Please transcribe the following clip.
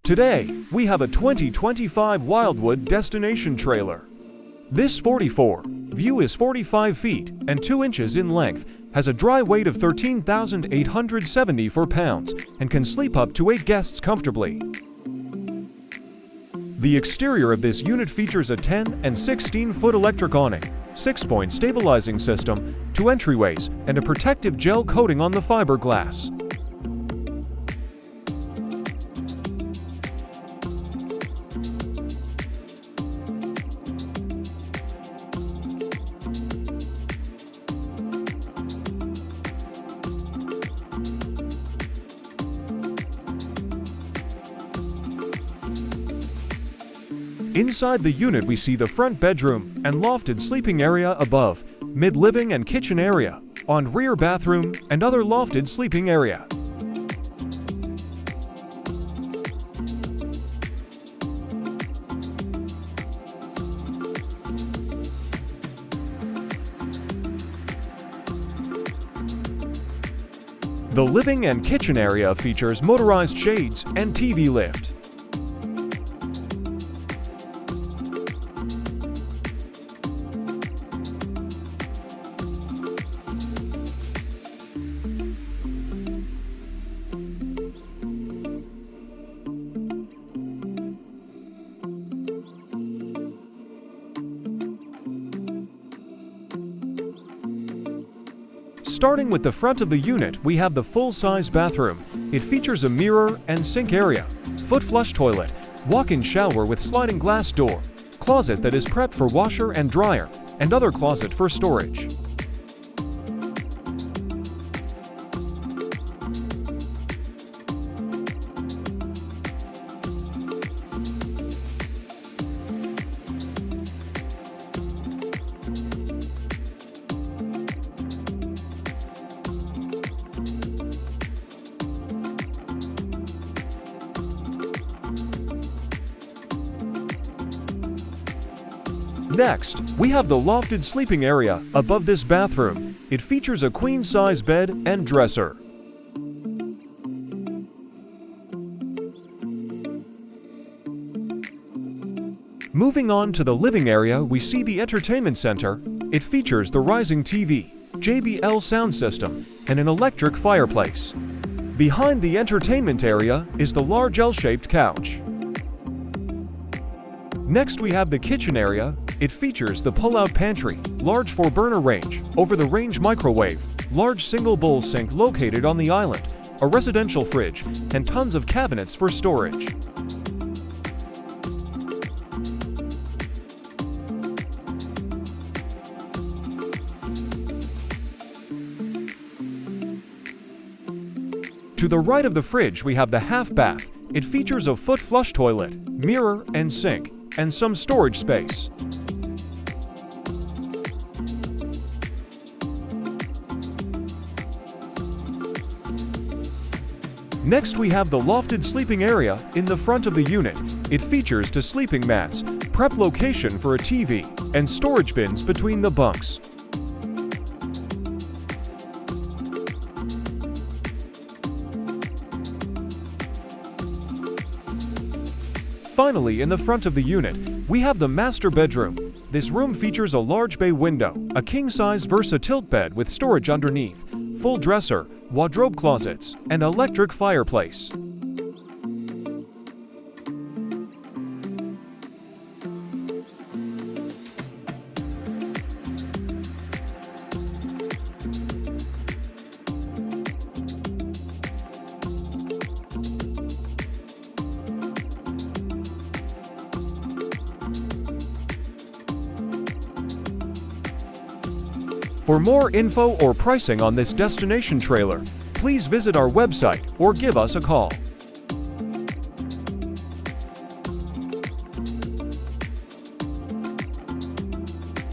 Today, we have a 2025 Wildwood destination trailer. This 44 view is 45 feet and 2 inches in length, has a dry weight of 13,874 pounds, and can sleep up to 8 guests comfortably. The exterior of this unit features a 10 and 16-foot electric awning, 6-point stabilizing system, 2 entryways, and a protective gel coating on the fiberglass. Inside the unit we see the front bedroom and lofted sleeping area above, mid-living and kitchen area, on rear bathroom and other lofted sleeping area. The living and kitchen area features motorized shades and TV lift. Starting with the front of the unit, we have the full-size bathroom. It features a mirror and sink area, foot flush toilet, walk-in shower with sliding glass door, closet that is prepped for washer and dryer, and other closet for storage. Next, we have the lofted sleeping area above this bathroom. It features a queen-size bed and dresser. Moving on to the living area, we see the entertainment center. It features the rising TV, JBL sound system, and an electric fireplace. Behind the entertainment area is the large L-shaped couch. Next, we have the kitchen area. It features the pull-out pantry, large 4-burner range, over-the-range microwave, large single-bowl sink located on the island, a residential fridge, and tons of cabinets for storage. To the right of the fridge, we have the half bath. It features a foot flush toilet, mirror and sink, and some storage space. Next, we have the lofted sleeping area in the front of the unit. It features 2 sleeping mats, prep location for a TV, and storage bins between the bunks. Finally, in the front of the unit, we have the master bedroom. This room features a large bay window, a king-size Versa tilt bed with storage underneath, full dresser, wardrobe closets, and electric fireplace. For more info or pricing on this destination trailer, please visit our website or give us a call.